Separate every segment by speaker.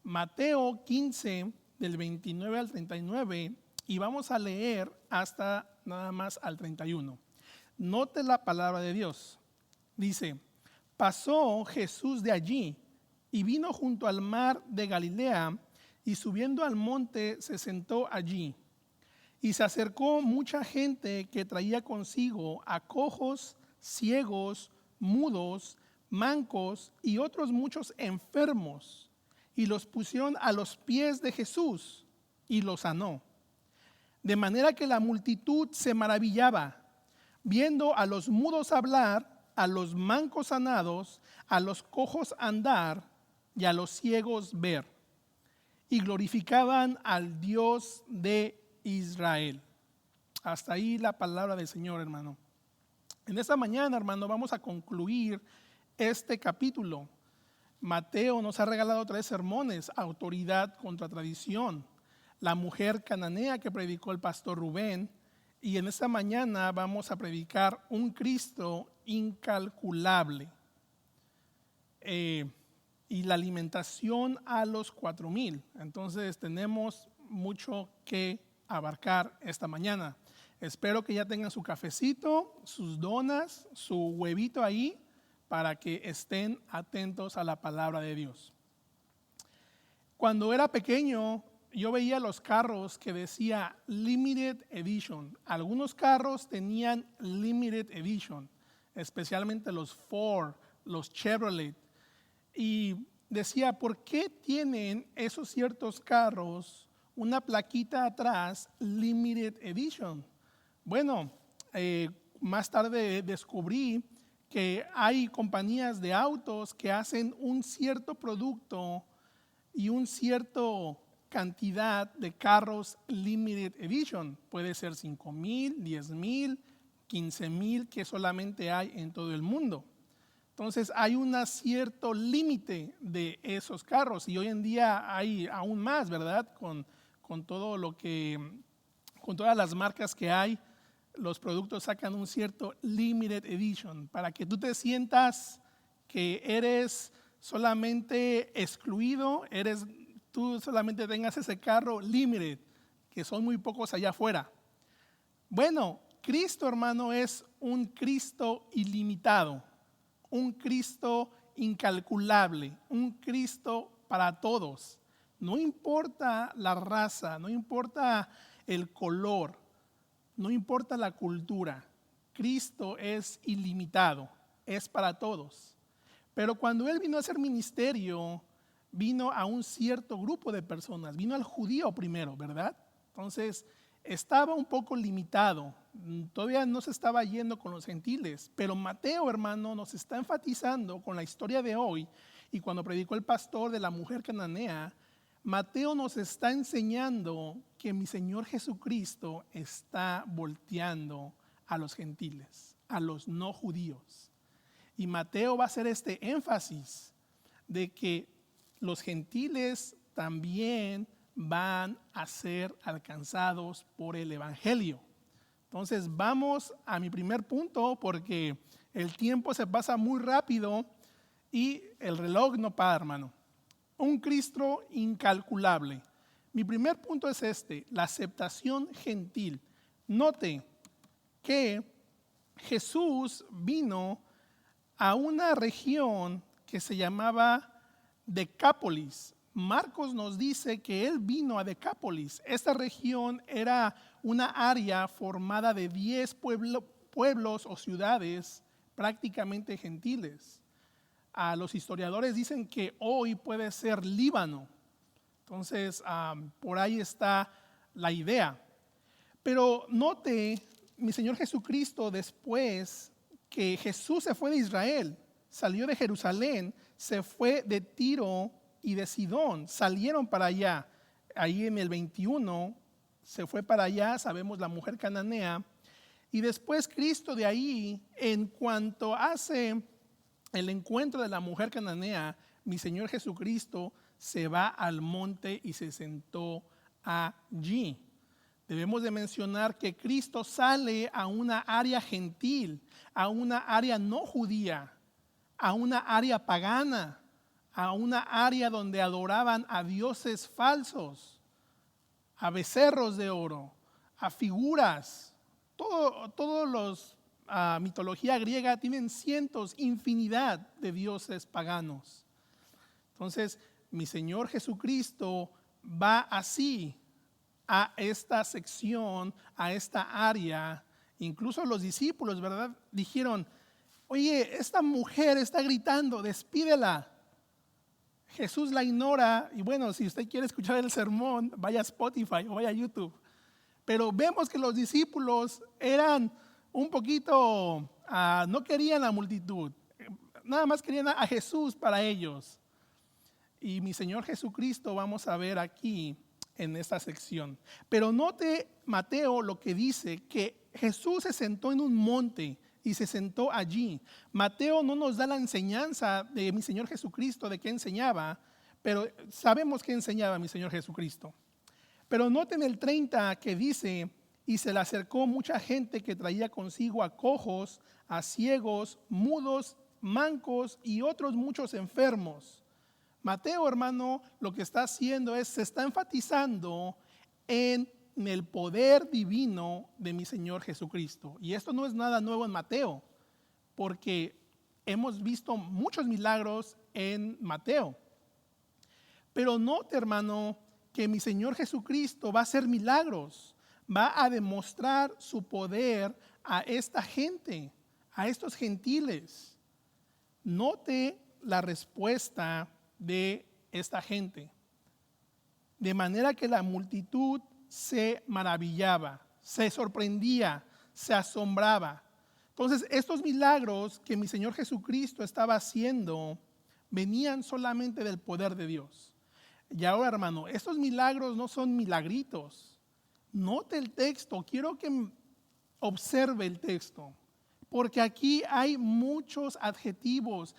Speaker 1: Mateo 15, del 29 al 39, y vamos a leer hasta nada más al 31. Note la palabra de Dios. Dice: pasó Jesús de allí y vino junto al mar de Galilea, y subiendo al monte se sentó allí. Y se acercó mucha gente que traía consigo a cojos, ciegos, mudos, mancos y otros muchos enfermos, y los pusieron a los pies de Jesús y los sanó. De manera que la multitud se maravillaba, viendo a los mudos hablar, a los mancos sanados, a los cojos andar y a los ciegos ver, y glorificaban al Dios de Israel. Hasta ahí la palabra del Señor, hermano. En esta mañana, hermano, vamos a concluir este capítulo. Mateo nos ha regalado 3 sermones: autoridad contra tradición, la mujer cananea que predicó el pastor Rubén, y en esta mañana vamos a predicar un Cristo incalculable, y la alimentación a los 4,000. Entonces tenemos mucho que abarcar esta mañana. Espero que ya tengan su cafecito, sus donas, su huevito ahí, para que estén atentos a la palabra de Dios. Cuando era pequeño, yo veía los carros que decía Limited Edition. Algunos carros tenían Limited Edition, especialmente los Ford, los Chevrolet. Y decía, ¿por qué tienen esos ciertos carros una plaquita atrás, Limited Edition? Bueno, más tarde descubrí que hay compañías de autos que hacen un cierto producto y un cierto cantidad de carros Limited Edition. Puede ser 5,000, 10,000, 15,000 que solamente hay en todo el mundo. Entonces hay un cierto límite de esos carros, y hoy en día hay aún más, ¿verdad? Con todo lo que, con todas las marcas que hay, los productos sacan un cierto limited edition para que tú te sientas que eres solamente excluido, tú solamente tengas ese carro limited, que son muy pocos allá afuera. Bueno, Cristo, hermano, es un Cristo ilimitado, un Cristo incalculable, un Cristo para todos. No importa la raza, no importa el color, no importa la cultura, Cristo es ilimitado, es para todos. Pero cuando Él vino a hacer ministerio, vino a un cierto grupo de personas, vino al judío primero, ¿verdad? Entonces estaba un poco limitado, todavía no se estaba yendo con los gentiles, pero Mateo, hermano, nos está enfatizando con la historia de hoy, y cuando predicó el pastor de la mujer cananea, Mateo nos está enseñando que mi Señor Jesucristo está volteando a los gentiles, a los no judíos. Y Mateo va a hacer este énfasis de que los gentiles también van a ser alcanzados por el evangelio. Entonces vamos a mi primer punto, porque el tiempo se pasa muy rápido y el reloj no para, hermano. Un Cristo incalculable. Mi primer punto es la aceptación gentil. Note que Jesús vino a una región que se llamaba Decápolis. Marcos nos dice que él vino a Decápolis. Esta región era una área formada de 10 pueblos o ciudades prácticamente gentiles. Los historiadores dicen que hoy puede ser Líbano. Entonces, por ahí está la idea. Pero note, mi Señor Jesucristo, después que Jesús se fue de Israel, salió de Jerusalén, se fue de Tiro y de Sidón, salieron para allá. Ahí en el 21 se fue para allá, sabemos, la mujer cananea. Y después Cristo de ahí, en cuanto hace el encuentro de la mujer cananea, mi Señor Jesucristo se va al monte y se sentó allí. Debemos de mencionar que Cristo sale a una área gentil, a una área no judía, a una área pagana, a una área donde adoraban a dioses falsos, a becerros de oro, a figuras. Todos los mitología griega tienen cientos, infinidad de dioses paganos. Entonces, mi Señor Jesucristo va así a esta sección, a esta área. Incluso los discípulos, ¿verdad? Dijeron, oye, esta mujer está gritando, despídela. Jesús la ignora y bueno, si usted quiere escuchar el sermón, vaya a Spotify o vaya a YouTube. Pero vemos que los discípulos eran un poquito, no querían la multitud, nada más querían a Jesús para ellos. Y mi Señor Jesucristo vamos a ver aquí en esta sección. Pero note Mateo lo que dice, que Jesús se sentó en un monte y se sentó allí. Mateo no nos da la enseñanza de mi Señor Jesucristo, de qué enseñaba, pero sabemos qué enseñaba mi Señor Jesucristo. Pero noten el 30 que dice, y se le acercó mucha gente que traía consigo a cojos, a ciegos, mudos, mancos y otros muchos enfermos. Mateo, hermano, lo que está haciendo es, se está enfatizando en el poder divino de mi Señor Jesucristo. Y esto no es nada nuevo en Mateo, porque hemos visto muchos milagros en Mateo. Pero note, hermano, que mi Señor Jesucristo va a hacer milagros, va a demostrar su poder a esta gente, a estos gentiles. Note la respuesta de esta gente. De manera que la multitud se maravillaba, se sorprendía, se asombraba. Entonces, estos milagros que mi Señor Jesucristo estaba haciendo venían solamente del poder de Dios. Y ahora, hermano, estos milagros no son milagritos. Note el texto, quiero que observe el texto, porque aquí hay muchos adjetivos.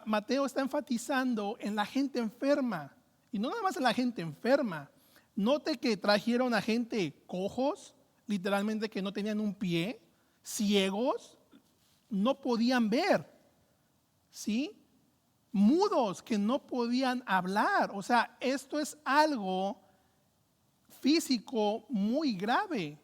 Speaker 1: Mateo está enfatizando en la gente enferma, y no nada más en la gente enferma. Note que trajeron a gente cojos, literalmente que no tenían un pie, ciegos, no podían ver, ¿sí? Mudos que no podían hablar. O sea, esto es algo físico muy grave.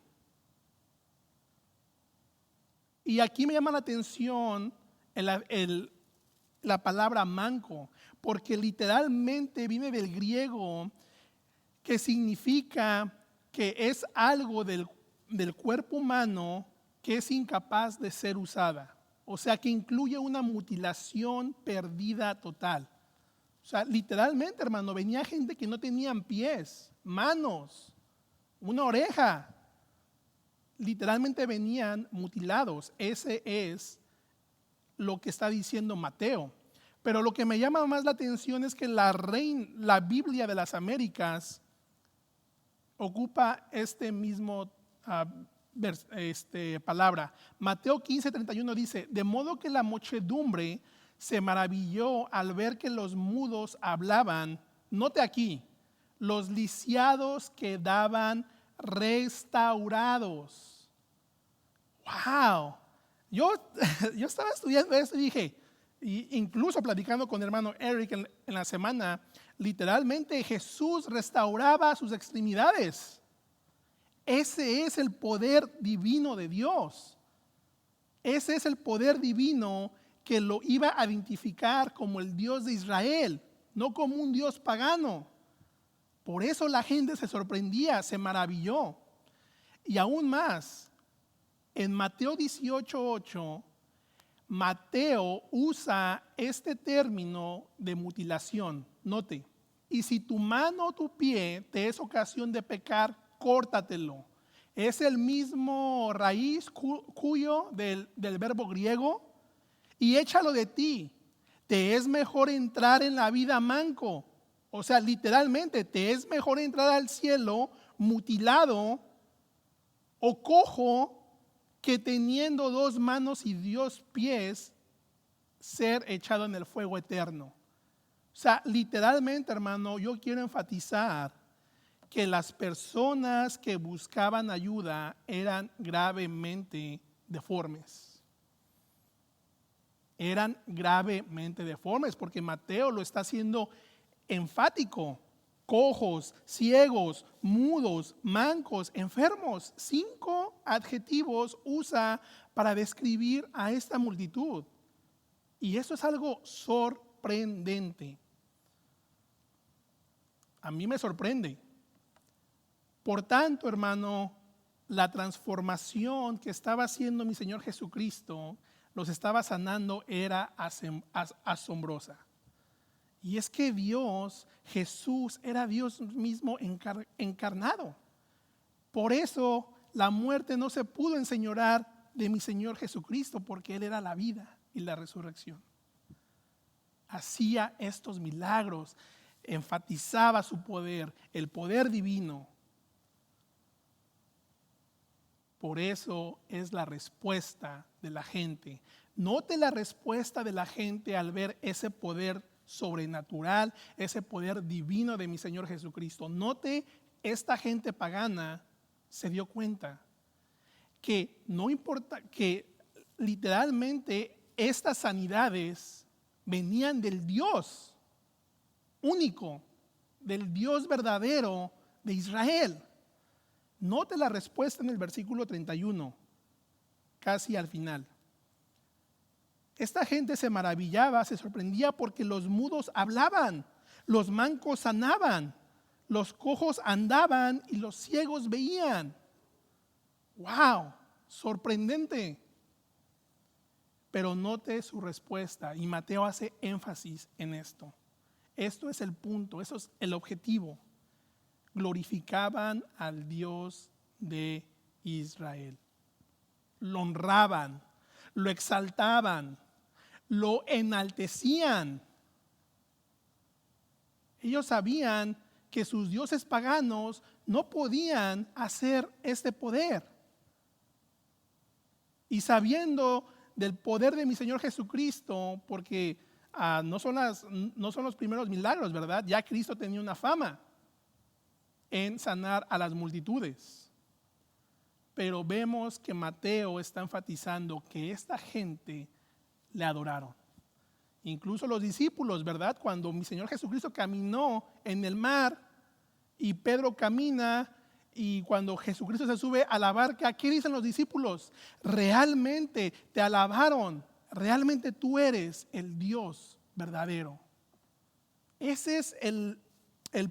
Speaker 1: Y aquí me llama la atención la palabra manco, porque literalmente viene del griego, que significa que es algo del cuerpo humano que es incapaz de ser usada. O sea, que incluye una mutilación perdida total. O sea, literalmente, hermano, venía gente que no tenían pies, manos, una oreja. Literalmente venían mutilados. Ese es lo que está diciendo Mateo. Pero lo que me llama más la atención es que la Biblia de las Américas ocupa este mismo palabra. Mateo 15:31 dice, de modo que la muchedumbre se maravilló al ver que los mudos hablaban. Note aquí, los lisiados quedaban restaurados. ¡Wow! Yo estaba estudiando esto y dije, incluso platicando con el hermano Eric en la semana, literalmente Jesús restauraba sus extremidades. Ese es el poder divino de Dios. Ese es el poder divino que lo iba a identificar como el Dios de Israel, no como un Dios pagano. Por eso la gente se sorprendía, se maravilló. Y aún más, en Mateo 18:8, Mateo usa este término de mutilación. Note, y si tu mano o tu pie te es ocasión de pecar, córtatelo. Es el mismo raíz cuyo del verbo griego, y échalo de ti. Te es mejor entrar en la vida manco. O sea, literalmente, te es mejor entrar al cielo mutilado o cojo que teniendo 2 manos y 2 pies ser echado en el fuego eterno. O sea, literalmente, hermano, yo quiero enfatizar que las personas que buscaban ayuda eran gravemente deformes. eran gravemente deformes, porque Mateo lo está haciendo enfático. Cojos, ciegos, mudos, mancos, enfermos. 5 adjetivos usa para describir a esta multitud. Y eso es algo sorprendente. A mí me sorprende. Por tanto, hermano, la transformación que estaba haciendo mi Señor Jesucristo, los estaba sanando, era asombrosa. Y es que Jesús era Dios mismo encarnado. Por eso la muerte no se pudo enseñorear de mi Señor Jesucristo, porque Él era la vida y la resurrección. Hacía estos milagros, enfatizaba su poder, el poder divino. Por eso es la respuesta de la gente. Note la respuesta de la gente al ver ese poder sobrenatural, ese poder divino de mi Señor Jesucristo. Note, esta gente pagana se dio cuenta que no importa, que literalmente estas sanidades venían del Dios único, del Dios verdadero de Israel. Note la respuesta en el versículo 31, casi al final. Esta gente se maravillaba, se sorprendía porque los mudos hablaban, los mancos sanaban, los cojos andaban y los ciegos veían. ¡Wow! Sorprendente. Pero note su respuesta, y Mateo hace énfasis en esto. Esto es el punto, eso es el objetivo. Glorificaban al Dios de Israel. Lo honraban, lo exaltaban, lo enaltecían. Ellos sabían que sus dioses paganos no podían hacer este poder. Y sabiendo del poder de mi Señor Jesucristo, porque no son los primeros milagros, ¿verdad? Ya Cristo tenía una fama en sanar a las multitudes. Pero vemos que Mateo está enfatizando que esta gente le adoraron. Incluso los discípulos, ¿verdad? Cuando mi Señor Jesucristo caminó en el mar y Pedro camina, y cuando Jesucristo se sube a la barca, ¿qué dicen los discípulos? Realmente te alabaron, realmente tú eres el Dios verdadero. Ese es el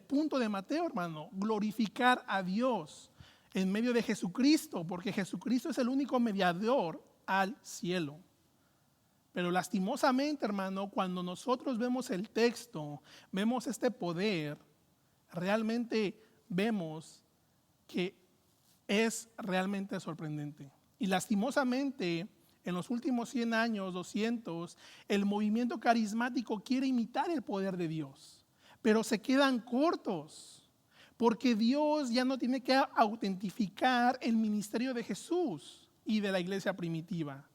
Speaker 1: punto de Mateo, hermano, glorificar a Dios en medio de Jesucristo, porque Jesucristo es el único mediador al cielo. Pero lastimosamente, hermano, cuando nosotros vemos el texto, vemos este poder, realmente vemos que es realmente sorprendente. Y lastimosamente, en los últimos 100 años, 200, el movimiento carismático quiere imitar el poder de Dios, pero se quedan cortos, porque Dios ya no tiene que autentificar el ministerio de Jesús y de la iglesia primitiva,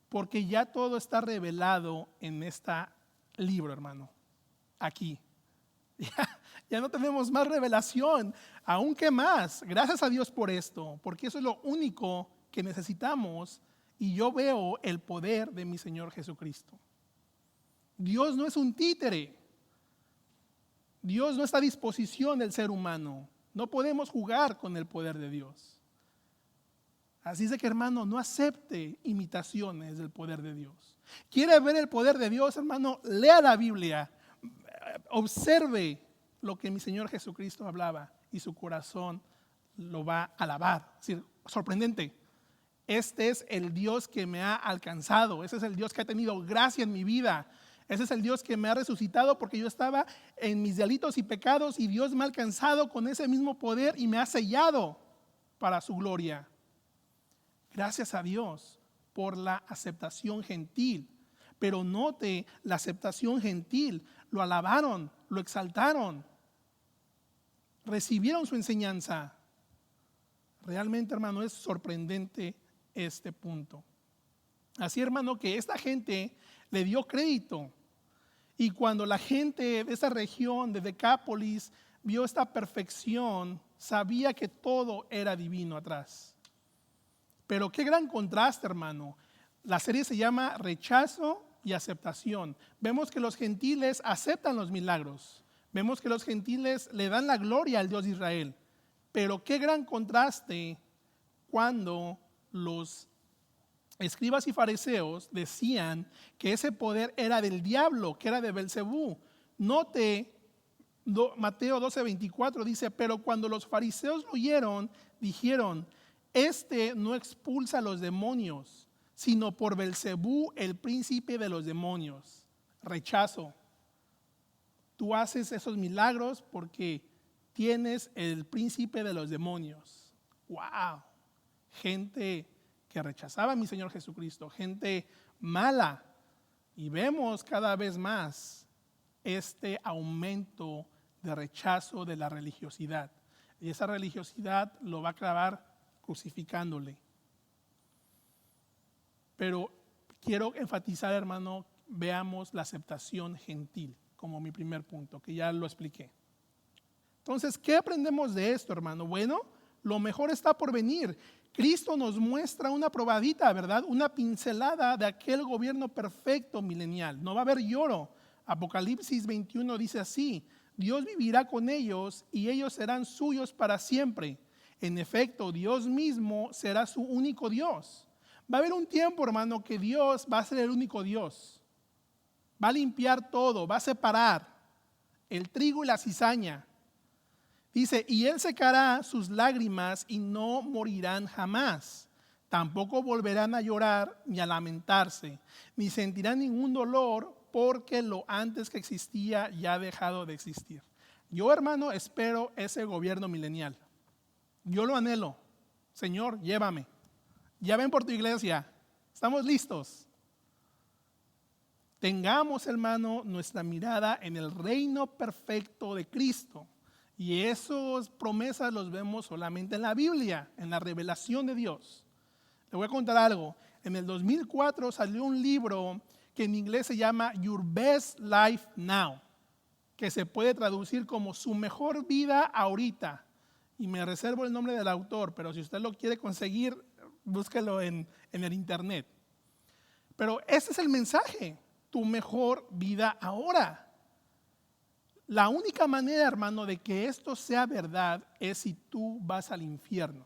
Speaker 1: porque ya todo está revelado en este libro, hermano, aquí. Ya no tenemos más revelación, aunque más. Gracias a Dios por esto, porque eso es lo único que necesitamos, y yo veo el poder de mi Señor Jesucristo. Dios no es un títere. Dios no está a disposición del ser humano. No podemos jugar con el poder de Dios. Así es que, hermano, no acepte imitaciones del poder de Dios. ¿Quiere ver el poder de Dios, hermano? Lea la Biblia. Observe lo que mi Señor Jesucristo hablaba y su corazón lo va a alabar. Es decir, sorprendente. Este es el Dios que me ha alcanzado. Ese es el Dios que ha tenido gracia en mi vida. Ese es el Dios que me ha resucitado porque yo estaba en mis delitos y pecados, y Dios me ha alcanzado con ese mismo poder y me ha sellado para su gloria. Gracias a Dios por la aceptación gentil. Pero note la aceptación gentil. Lo alabaron, lo exaltaron, recibieron su enseñanza. Realmente, hermano, es sorprendente este punto. Así, hermano, que esta gente le dio crédito. Y cuando la gente de esa región de Decápolis vio esta perfección, sabía que todo era divino atrás. Pero qué gran contraste, hermano. La serie se llama Rechazo y Aceptación. Vemos que los gentiles aceptan los milagros. Vemos que los gentiles le dan la gloria al Dios de Israel. Pero qué gran contraste cuando los escribas y fariseos decían que ese poder era del diablo, que era de Belcebú. Note, Mateo 12:24 dice, pero cuando los fariseos lo oyeron, dijeron, este no expulsa a los demonios, sino por Belcebú, el príncipe de los demonios. Rechazo. Tú haces esos milagros porque tienes el príncipe de los demonios. ¡Wow! Gente que rechazaba a mi Señor Jesucristo, gente mala. Y vemos cada vez más este aumento de rechazo de la religiosidad. Y esa religiosidad lo va a acabar crucificándole. Pero quiero enfatizar, hermano, veamos la aceptación gentil como mi primer punto, que ya lo expliqué. Entonces, ¿qué aprendemos de esto, hermano? Bueno, lo mejor está por venir. Cristo nos muestra una probadita, ¿verdad? Una pincelada de aquel gobierno perfecto milenial. No va a haber lloro. Apocalipsis 21 dice así, Dios vivirá con ellos y ellos serán suyos para siempre. En efecto, Dios mismo será su único Dios. Va a haber un tiempo, hermano, que Dios va a ser el único Dios. Va a limpiar todo, va a separar el trigo y la cizaña. Dice, y Él secará sus lágrimas y no morirán jamás. Tampoco volverán a llorar ni a lamentarse, ni sentirán ningún dolor porque lo antes que existía ya ha dejado de existir. Yo, hermano, espero ese gobierno milenial. Yo lo anhelo. Señor, llévame. Ya ven por tu iglesia. Estamos listos. Tengamos, hermano, nuestra mirada en el reino perfecto de Cristo. Y esas promesas los vemos solamente en la Biblia, en la revelación de Dios. Le voy a contar algo. En el 2004 salió un libro que en inglés se llama Your Best Life Now, que se puede traducir como su mejor vida ahorita. Y me reservo el nombre del autor, pero si usted lo quiere conseguir, búsquelo en el internet. Pero ese es el mensaje, tu mejor vida ahora. La única manera, hermano, de que esto sea verdad es si tú vas al infierno.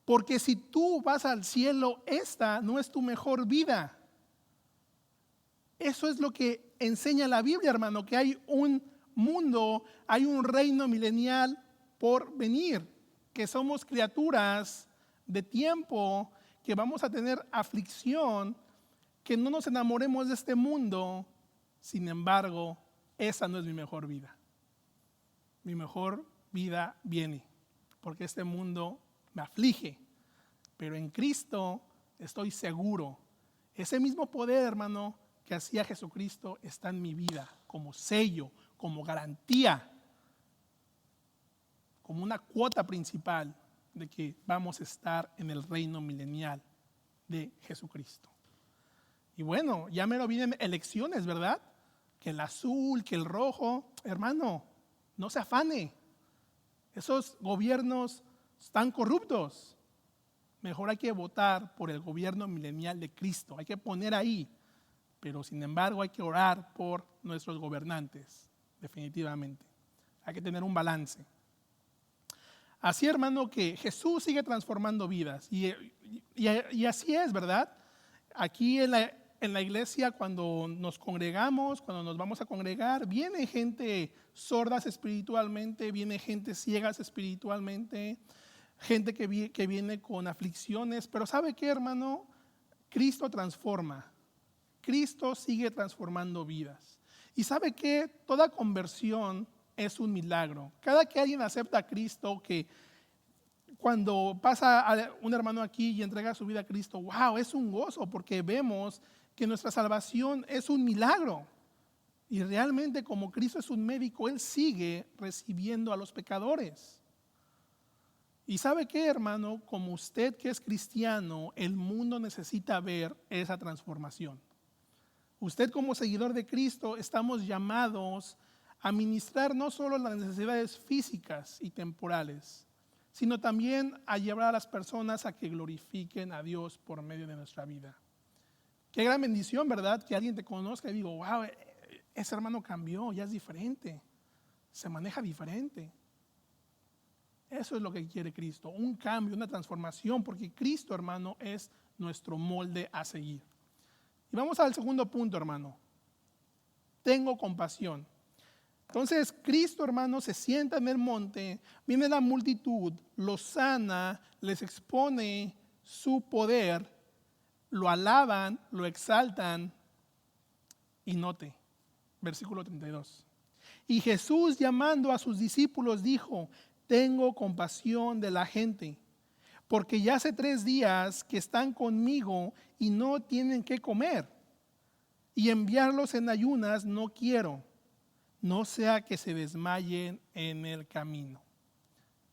Speaker 1: Porque si tú vas al cielo, esta no es tu mejor vida. Eso es lo que enseña la Biblia, hermano, que hay un mundo, hay un reino milenial por venir, que somos criaturas de tiempo, que vamos a tener aflicción, que no nos enamoremos de este mundo. Sin embargo, esa no es mi mejor vida. Mi mejor vida viene, porque este mundo me aflige. Pero en Cristo estoy seguro. Ese mismo poder, hermano, que hacía Jesucristo está en mi vida, como sello, como garantía, como una cuota principal de que vamos a estar en el reino milenial de Jesucristo. Y bueno, ya me lo vienen elecciones, ¿verdad? Que el azul, que el rojo. Hermano, no se afane. Esos gobiernos están corruptos. Mejor hay que votar por el gobierno milenial de Cristo. Hay que poner ahí. Pero sin embargo hay que orar por nuestros gobernantes, definitivamente. Hay que tener un balance. Así, hermano, que Jesús sigue transformando vidas. Y así es, ¿verdad? Aquí en la iglesia, cuando nos congregamos, cuando nos vamos a congregar, viene gente sordas espiritualmente, viene gente ciegas espiritualmente, gente que viene con aflicciones. Pero ¿sabe qué, hermano? Cristo transforma. Cristo sigue transformando vidas. Y ¿sabe qué? Toda conversión es un milagro. Cada que alguien acepta a Cristo, que cuando pasa a un hermano aquí y entrega su vida a Cristo, wow, es un gozo porque vemos que nuestra salvación es un milagro. Y realmente como Cristo es un médico, Él sigue recibiendo a los pecadores. Y ¿sabe qué, hermano? Como usted que es cristiano, el mundo necesita ver esa transformación. Usted como seguidor de Cristo estamos llamados a ministrar no solo las necesidades físicas y temporales, sino también a llevar a las personas a que glorifiquen a Dios por medio de nuestra vida. Qué gran bendición, ¿verdad? Que alguien te conozca y digo, wow, ese hermano cambió, ya es diferente, se maneja diferente. Eso es lo que quiere Cristo, un cambio, una transformación, porque Cristo, hermano, es nuestro molde a seguir. Y vamos al segundo punto, hermano. Tengo compasión. Entonces, Cristo, hermano, se sienta en el monte, viene la multitud, los sana, les expone su poder, lo alaban, lo exaltan. Y note, versículo 32. Y Jesús, llamando a sus discípulos, dijo: tengo compasión de la gente, porque ya hace 3 días que están conmigo y no tienen qué comer. Y enviarlos en ayunas no quiero, no sea que se desmayen en el camino.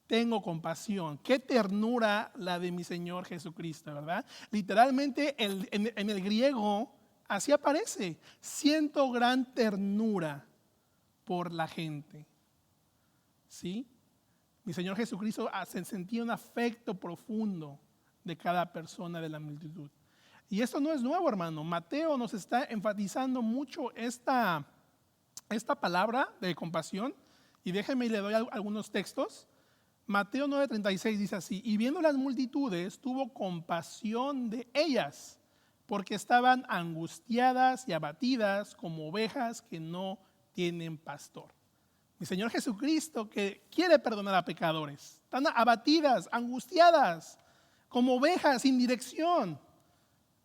Speaker 1: Tengo compasión. Qué ternura la de mi Señor Jesucristo, ¿verdad? Literalmente en el griego así aparece. Siento gran ternura por la gente. ¿Sí? Mi Señor Jesucristo sentía un afecto profundo de cada persona de la multitud. Y esto no es nuevo, hermano. Mateo nos está enfatizando mucho esta palabra de compasión. Y déjeme y le doy algunos textos. Mateo 9:36 dice así: y viendo las multitudes, tuvo compasión de ellas, porque estaban angustiadas y abatidas como ovejas que no tienen pastor. Mi Señor Jesucristo, que quiere perdonar a pecadores, están abatidas, angustiadas, como ovejas sin dirección.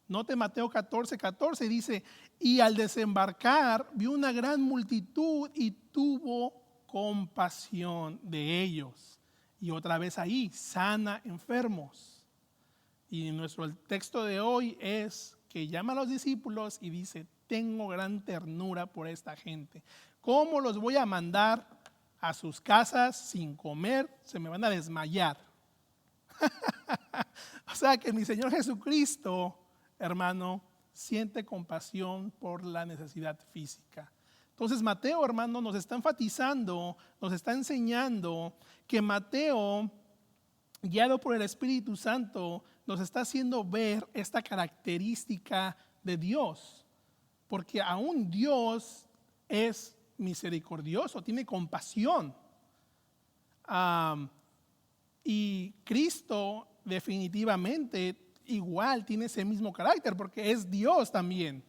Speaker 1: Note Mateo 14:14, dice: y al desembarcar vio una gran multitud y tuvo compasión de ellos. Y otra vez ahí, sana enfermos. Y nuestro texto de hoy es que llama a los discípulos y dice: tengo gran ternura por esta gente. ¿Cómo los voy a mandar a sus casas sin comer? Se me van a desmayar. O sea que mi Señor Jesucristo, hermano, siente compasión por la necesidad física. Entonces Mateo, hermano, nos está enfatizando, nos está enseñando que Mateo, guiado por el Espíritu Santo, nos está haciendo ver esta característica de Dios. Porque aún Dios es misericordioso, tiene compasión. Y Cristo definitivamente igual tiene ese mismo carácter porque es Dios también.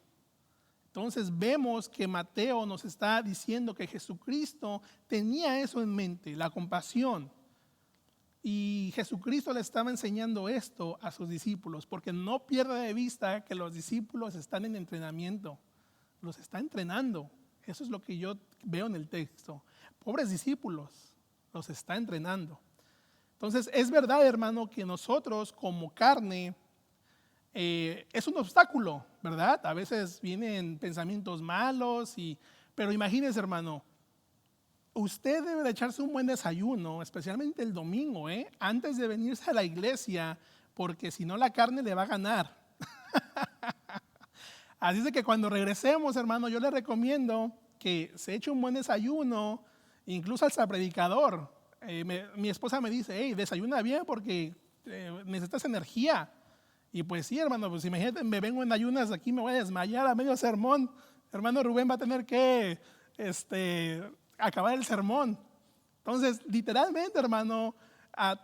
Speaker 1: Entonces vemos que Mateo nos está diciendo que Jesucristo tenía eso en mente, la compasión. Y Jesucristo le estaba enseñando esto a sus discípulos, porque no pierda de vista que los discípulos están en entrenamiento, los está entrenando. Eso es lo que yo veo en el texto. Pobres discípulos, los está entrenando. Entonces es verdad, hermano, que nosotros como carne es un obstáculo, ¿verdad? A veces vienen pensamientos malos, pero imagínese, hermano, usted debe de echarse un buen desayuno, especialmente el domingo, antes de venirse a la iglesia, porque si no la carne le va a ganar. Así es de que cuando regresemos, hermano, yo le recomiendo que se eche un buen desayuno, incluso hasta predicador. Mi esposa me dice: hey, desayuna bien porque necesitas energía. Y pues sí, hermano, pues imagínate, me vengo en ayunas aquí, me voy a desmayar a medio sermón. Hermano Rubén va a tener que acabar el sermón. Entonces, literalmente, hermano,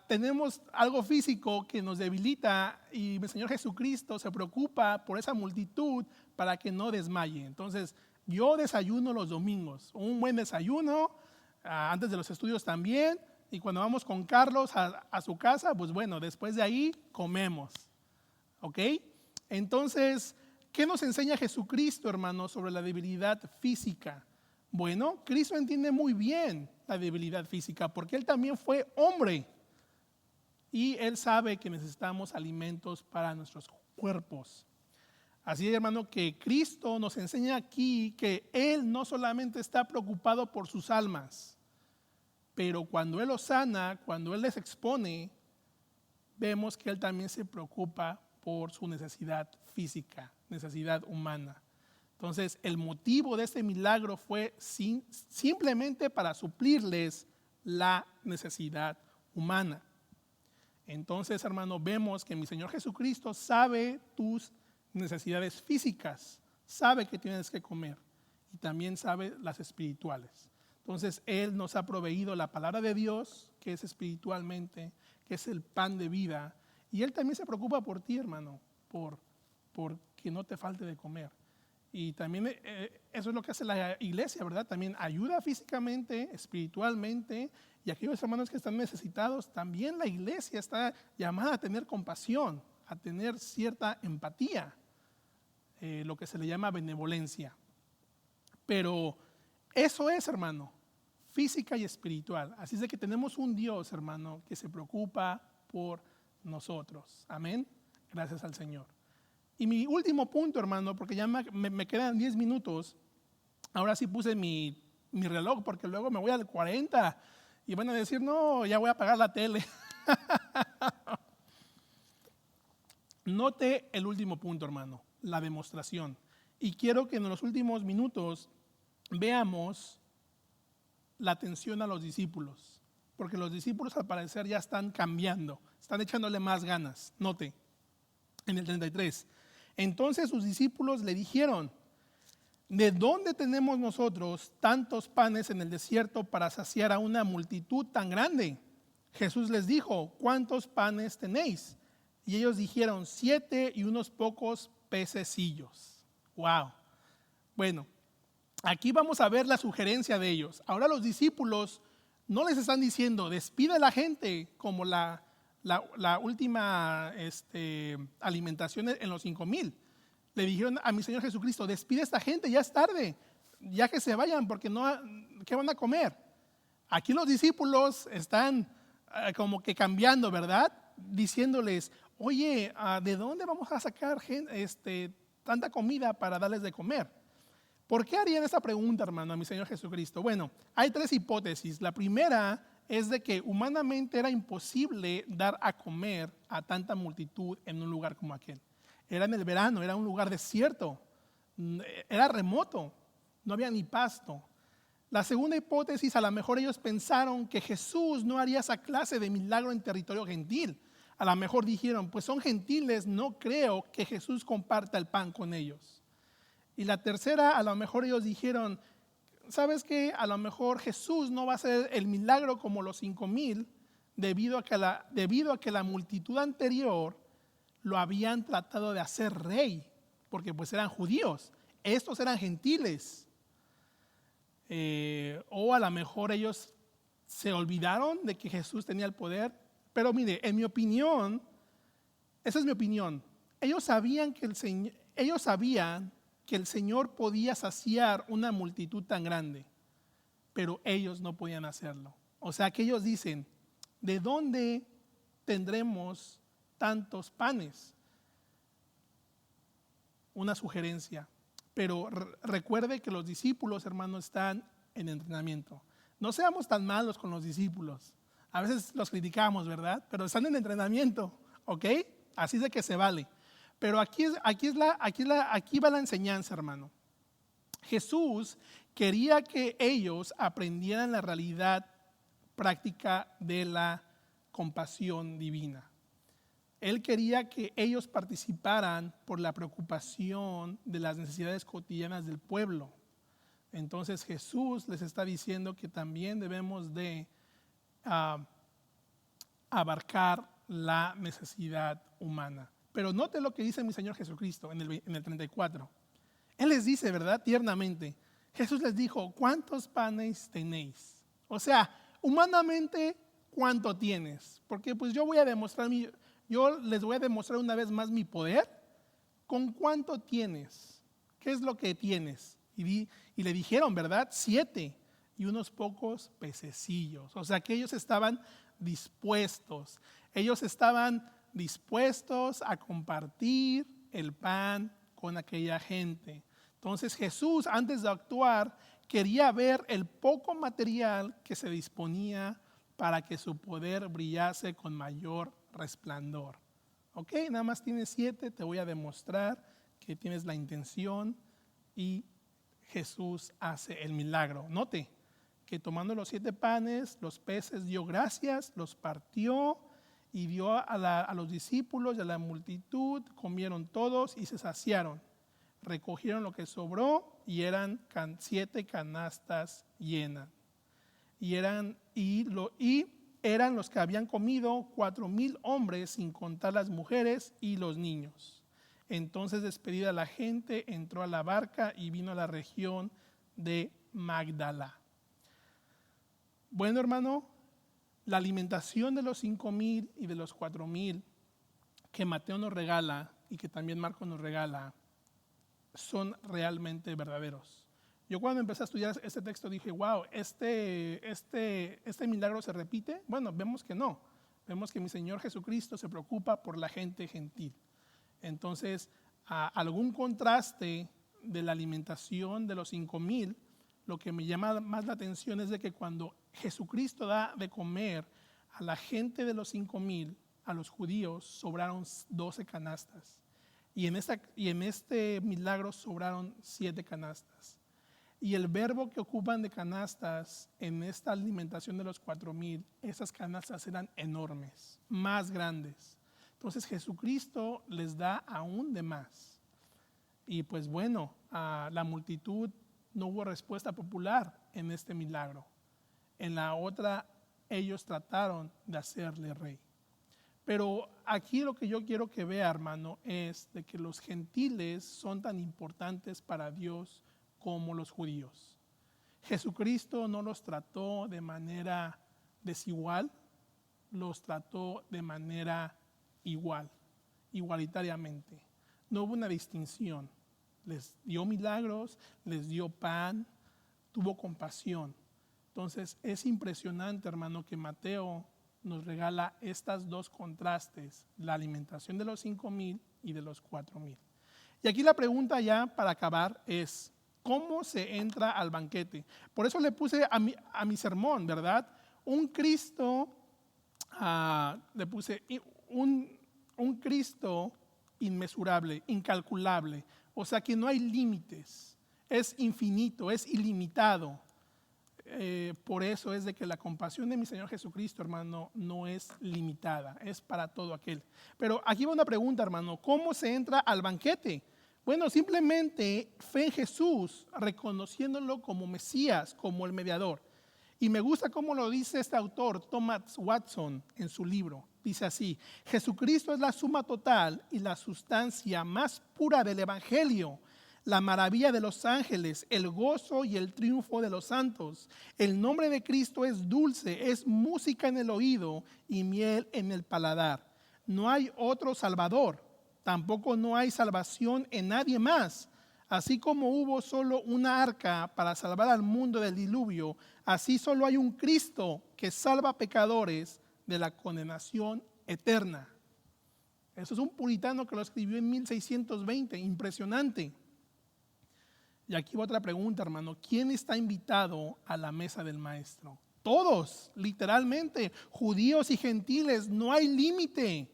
Speaker 1: tenemos algo físico que nos debilita y el Señor Jesucristo se preocupa por esa multitud para que no desmaye. Entonces, yo desayuno los domingos, un buen desayuno, antes de los estudios también, y cuando vamos con Carlos a su casa, pues bueno, después de ahí comemos. ¿Ok? Entonces, ¿qué nos enseña Jesucristo, hermano, sobre la debilidad física? Bueno, Cristo entiende muy bien la debilidad física porque Él también fue hombre. Y Él sabe que necesitamos alimentos para nuestros cuerpos. Así, hermano, que Cristo nos enseña aquí que Él no solamente está preocupado por sus almas, pero cuando Él los sana, cuando Él les expone, vemos que Él también se preocupa por su necesidad física, necesidad humana. Entonces, el motivo de este milagro fue simplemente para suplirles la necesidad humana. Entonces, hermano, vemos que mi Señor Jesucristo sabe tus necesidades físicas, sabe que tienes que comer y también sabe las espirituales. Entonces, Él nos ha proveído la palabra de Dios, que es espiritualmente, que es el pan de vida. Y Él también se preocupa por ti, hermano, por que no te falte de comer. Y también eso es lo que hace la iglesia, ¿verdad? También ayuda físicamente, espiritualmente, y aquellos hermanos que están necesitados, también la iglesia está llamada a tener compasión, a tener cierta empatía, lo que se le llama benevolencia. Pero eso es, hermano, física y espiritual. Así es de que tenemos un Dios, hermano, que se preocupa por nosotros. Amén. Gracias al Señor. Y mi último punto, hermano, porque ya me quedan 10 minutos. Ahora sí puse mi reloj, porque luego me voy al 40 y van a decir, no, ya voy a apagar la tele. Note el último punto, hermano, la demostración. Y quiero que en los últimos minutos veamos la atención a los discípulos, porque los discípulos al parecer ya están cambiando, están echándole más ganas. Note, en el 33, entonces sus discípulos le dijeron, ¿de dónde tenemos nosotros tantos panes en el desierto para saciar a una multitud tan grande? Jesús les dijo, ¿cuántos panes tenéis? Y ellos dijeron, 7 y unos pocos pececillos. Wow. Bueno, aquí vamos a ver la sugerencia de ellos. Ahora los discípulos no les están diciendo, despide a la gente como la última alimentación en los 5,000. Le dijeron a mi Señor Jesucristo, despide a esta gente, ya es tarde, ya que se vayan, porque no, ¿qué van a comer? Aquí los discípulos están como que cambiando, ¿verdad? Diciéndoles, oye, ¿de dónde vamos a sacar tanta comida para darles de comer? ¿Por qué harían esa pregunta, hermano, a mi Señor Jesucristo? Bueno, hay 3 hipótesis. La primera es de que humanamente era imposible dar a comer a tanta multitud en un lugar como aquel. Era en el verano, era un lugar desierto, era remoto, no había ni pasto. La segunda hipótesis, a lo mejor ellos pensaron que Jesús no haría esa clase de milagro en territorio gentil. A lo mejor dijeron, pues son gentiles, no creo que Jesús comparta el pan con ellos. Y la tercera, a lo mejor ellos dijeron, ¿sabes qué? A lo mejor Jesús no va a hacer el milagro como los 5,000 debido a que la multitud anterior lo habían tratado de hacer rey, porque pues eran judíos, estos eran gentiles. O a lo mejor ellos se olvidaron de que Jesús tenía el poder. Pero mire, en mi opinión, esa es mi opinión, ellos sabían que el Señor podía saciar una multitud tan grande, pero ellos no podían hacerlo. O sea que ellos dicen, ¿de dónde tendremos tantos panes? Una sugerencia. Pero recuerde que los discípulos, hermanos, están en entrenamiento. No seamos tan malos con los discípulos. A veces los criticamos, ¿verdad? Pero están en entrenamiento, ¿ok? Así es de que se vale. Pero aquí va la enseñanza, hermano. Jesús quería que ellos aprendieran la realidad práctica de la compasión divina. Él quería que ellos participaran por la preocupación de las necesidades cotidianas del pueblo. Entonces Jesús les está diciendo que también debemos de abarcar la necesidad humana. Pero note lo que dice mi Señor Jesucristo en el 34. Él les dice, ¿verdad? Tiernamente. Jesús les dijo, ¿cuántos panes tenéis? O sea, humanamente, ¿cuánto tienes? Porque pues yo les voy a demostrar una vez más mi poder. ¿Con cuánto tienes? ¿Qué es lo que tienes? Y le dijeron, ¿verdad? 7 y unos pocos pececillos. O sea que ellos estaban dispuestos. Ellos estaban dispuestos a compartir el pan con aquella gente. Entonces Jesús, antes de actuar, quería ver el poco material que se disponía para que su poder brillase con mayor resplandor. Ok, nada más tienes 7, te voy a demostrar que tienes la intención, y Jesús hace el milagro. Note que tomando los 7 panes, los peces, dio gracias, los partió y dio a los discípulos y a la multitud, comieron todos y se saciaron. Recogieron lo que sobró y eran 7 canastas llenas. Y eran los que habían comido 4,000 hombres, sin contar las mujeres y los niños. Entonces, despedida la gente, entró a la barca y vino a la región de Magdala. Bueno, hermano, la alimentación de los 5,000 y de los 4,000 que Mateo nos regala y que también Marcos nos regala son realmente verdaderos. Yo cuando empecé a estudiar este texto dije, wow, ¿este milagro se repite? Bueno, vemos que no. Vemos que mi Señor Jesucristo se preocupa por la gente gentil. Entonces, algún contraste de la alimentación de los 5,000, lo que me llama más la atención es de que cuando Jesucristo da de comer a la gente de los 5,000, a los judíos, sobraron 12 canastas. Y en este milagro sobraron 7 canastas. Y el verbo que ocupan de canastas en esta alimentación de los 4,000, esas canastas eran enormes, más grandes. Entonces Jesucristo les da aún de más. Y pues bueno, a la multitud no hubo respuesta popular en este milagro. En la otra, ellos trataron de hacerle rey. Pero aquí lo que yo quiero que vea, hermano, es de que los gentiles son tan importantes para Dios como los judíos. Jesucristo no los trató de manera desigual, los trató de manera igualitariamente. No hubo una distinción. Les dio milagros, les dio pan, tuvo compasión. Entonces es impresionante, hermano, que Mateo nos regala estos dos contrastes, la alimentación de los 5,000 y de los 4,000. Y aquí la pregunta ya para acabar es, ¿cómo se entra al banquete? Por eso le puse a mi sermón, ¿verdad? Un Cristo, le puse un Cristo inmesurable, incalculable, o sea que no hay límites, es infinito, es ilimitado. Por eso es de que la compasión de mi Señor Jesucristo, hermano, no es limitada, es para todo aquel. Pero aquí va una pregunta, hermano, ¿cómo se entra al banquete? Bueno, simplemente fe en Jesús, reconociéndolo como Mesías, como el mediador. Y me gusta cómo lo dice este autor, Thomas Watson, en su libro. Dice así, Jesucristo es la suma total y la sustancia más pura del Evangelio, la maravilla de los ángeles, el gozo y el triunfo de los santos. El nombre de Cristo es dulce, es música en el oído y miel en el paladar. No hay otro Salvador, tampoco no hay salvación en nadie más. Así como hubo solo una arca para salvar al mundo del diluvio, así solo hay un Cristo que salva a pecadores de la condenación eterna. Eso es un puritano que lo escribió en 1620, impresionante. Y aquí va otra pregunta, hermano. ¿Quién está invitado a la mesa del maestro? Todos, literalmente, judíos y gentiles, no hay límite.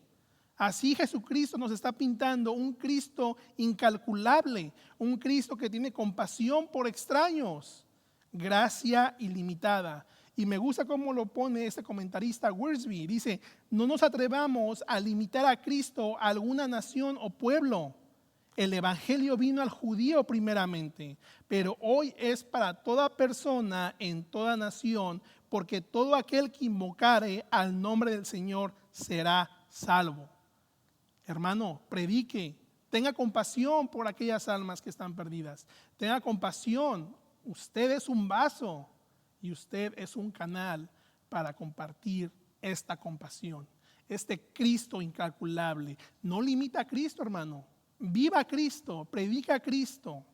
Speaker 1: Así Jesucristo nos está pintando un Cristo incalculable, un Cristo que tiene compasión por extraños, gracia ilimitada. Y me gusta cómo lo pone este comentarista Wiersbe. Dice, no nos atrevamos a limitar a Cristo a alguna nación o pueblo. El evangelio vino al judío primeramente, pero hoy es para toda persona en toda nación, porque todo aquel que invocare al nombre del Señor será salvo. Hermano, predique, tenga compasión por aquellas almas que están perdidas. Tenga compasión, usted es un vaso y usted es un canal para compartir esta compasión. Este Cristo incalculable. No limita a Cristo, hermano. Viva a Cristo, predica a Cristo.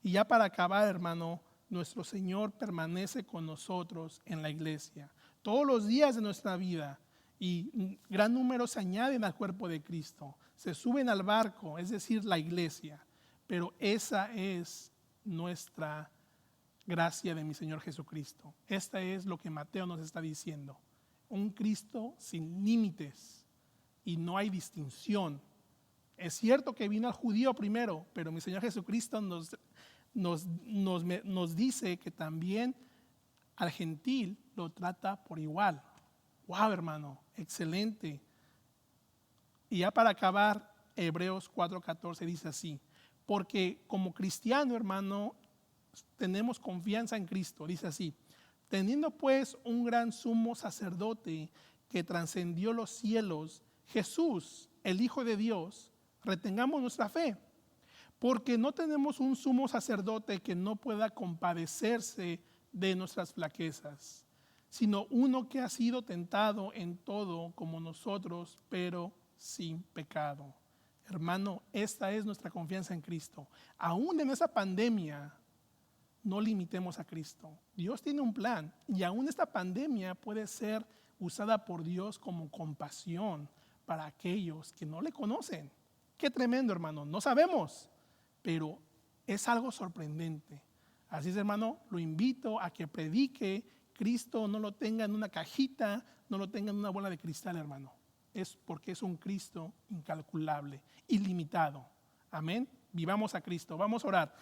Speaker 1: Y ya para acabar, hermano, nuestro Señor permanece con nosotros en la iglesia. Todos los días de nuestra vida. Y gran número se añaden al cuerpo de Cristo. Se suben al barco, es decir, la iglesia. Pero esa es nuestra gracia de mi Señor Jesucristo. Esta es lo que Mateo nos está diciendo. Un Cristo sin límites y no hay distinción. Es cierto que vino al judío primero, pero mi Señor Jesucristo nos dice que también al gentil lo trata por igual. Wow, hermano, excelente. Y ya para acabar, Hebreos 4:14 dice así, porque como cristiano, hermano, tenemos confianza en Cristo. Dice así, teniendo pues un gran sumo sacerdote que trascendió los cielos, Jesús, el Hijo de Dios, retengamos nuestra fe, porque no tenemos un sumo sacerdote que no pueda compadecerse de nuestras flaquezas, sino uno que ha sido tentado en todo como nosotros, pero sin pecado. Hermano, esta es nuestra confianza en Cristo. Aún en esa pandemia, no limitemos a Cristo. Dios tiene un plan y aún esta pandemia puede ser usada por Dios como compasión para aquellos que no le conocen. Qué tremendo, hermano. No sabemos, pero es algo sorprendente. Así es, hermano, lo invito a que predique. Cristo no lo tenga en una cajita, no lo tenga en una bola de cristal, hermano. Es porque es un Cristo incalculable, ilimitado. Amén. Vivamos a Cristo. Vamos a orar.